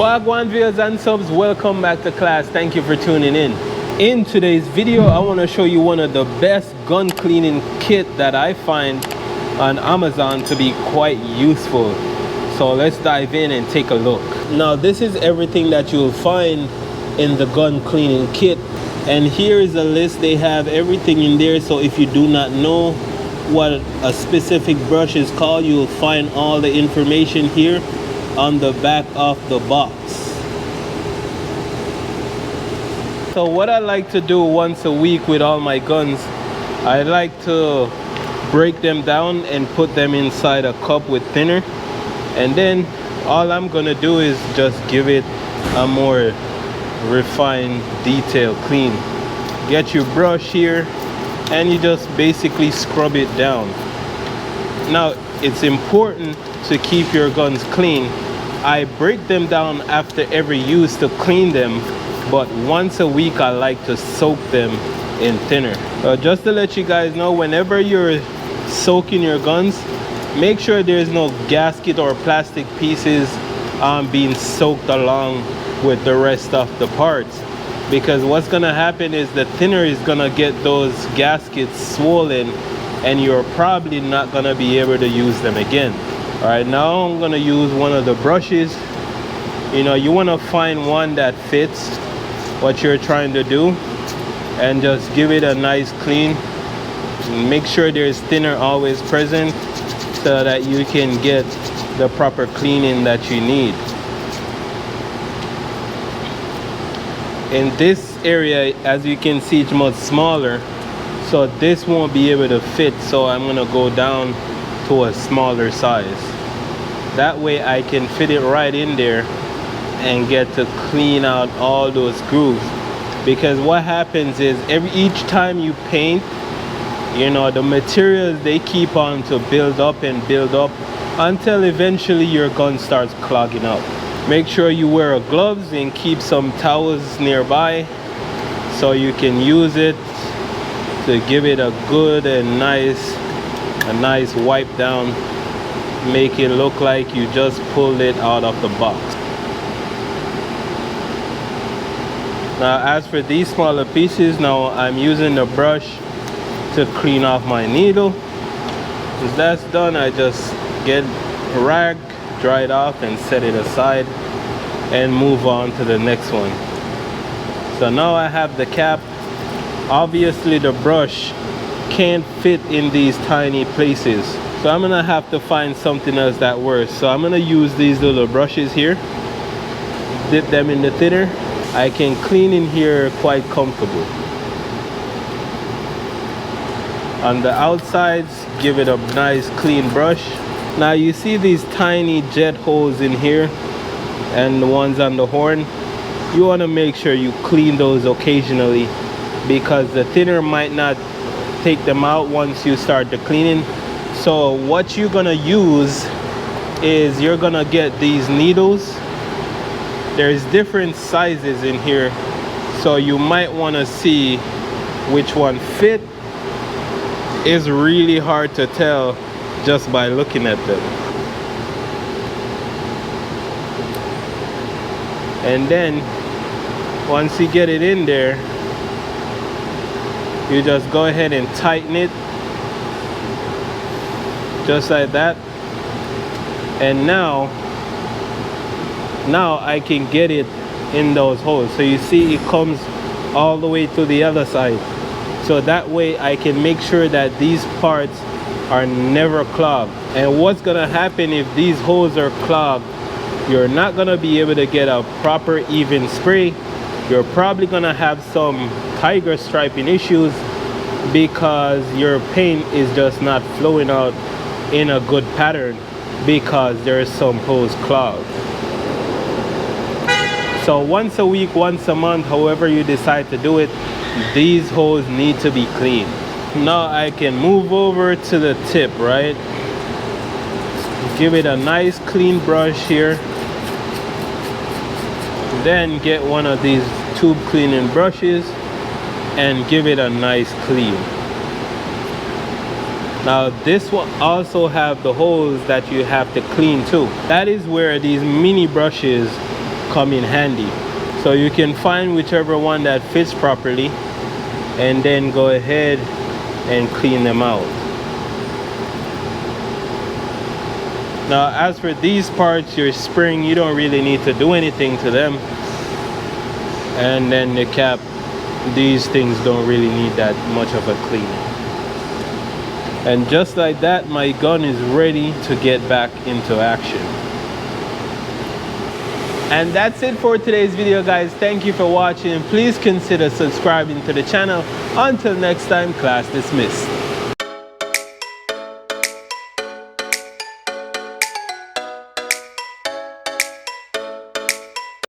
Wagwan viewers and subs, welcome back to class. Thank you for tuning in. In today's video, I want to show you one of the best gun cleaning kit that I find on Amazon to be quite useful. So let's dive in and take a look. Now this is everything that you'll find in the gun cleaning kit, and here is a list. They have everything in there, so if you do not know what a specific brush is called, you'll find all the information here on the back of the box. So what I like to do once a week with all my guns, I like to break them down and put them inside a cup with thinner, and then all I'm gonna do is just give it a more refined detail clean. Get your brush here and you just basically scrub it down. Now it's important to keep your guns clean. I break them down after every use to clean them, but once a week I like to soak them in thinner. Just to let you guys know, whenever you're soaking your guns, make sure there's no gasket or plastic pieces being soaked along with the rest of the parts, because what's gonna happen is the thinner is gonna get those gaskets swollen and you're probably not gonna be able to use them again. All right, now I'm gonna use one of the brushes. You know, you wanna find one that fits what you're trying to do and just give it a nice clean. Make sure there's thinner always present so that you can get the proper cleaning that you need. In this area, as you can see, it's much smaller, so this won't be able to fit, so I'm gonna go down to a smaller size. That way I can fit it right in there and get to clean out all those grooves. Because what happens is each time you paint, you know, the materials, they keep on to build up and build up until eventually your gun starts clogging up. Make sure you wear gloves and keep some towels nearby so you can use it to give it a good and nice wipe down. Make it look like you just pulled it out of the box. Now as for these smaller pieces, now I'm using the brush to clean off my needle. Once that's done, I just get a rag, dry it off and set it aside and move on to the next one. So now I have the cap. Obviously the brush can't fit in these tiny places, so I'm gonna have to find something else that works. So I'm gonna use these little brushes here, dip them in the thinner. I can clean in here quite comfortable. On the outsides, give it a nice clean brush. Now you see these tiny jet holes in here and the ones on the horn. You want to make sure you clean those occasionally, because the thinner might not take them out once you start the cleaning. So what you're gonna use is you're gonna get these needles. There's different sizes in here, so you might want to see which one fit. It's really hard to tell just by looking at them. And then once you get it in there, you just go ahead and tighten it just like that. And now I can get it in those holes. So you see it comes all the way to the other side. So that way I can make sure that these parts are never clogged. And what's gonna happen if these holes are clogged, you're not gonna be able to get a proper even spray. You're probably gonna have some tiger striping issues because your paint is just not flowing out in a good pattern because there is some holes clogged. So once a week, once a month, however you decide to do it, these holes need to be clean. Now I can move over to the tip, right? Give it a nice clean brush here. Then get one of these tube cleaning brushes and give it a nice clean. Now this will also have the holes that you have to clean too. That is where these mini brushes come in handy. So you can find whichever one that fits properly and then go ahead and clean them out. Now as for these parts, your spring, you don't really need to do anything to them. And then the cap, these things don't really need that much of a cleaning. And just like that, my gun is ready to get back into action. And that's it for today's video, guys. Thank you for watching. Please consider subscribing to the channel. Until next time, class dismissed.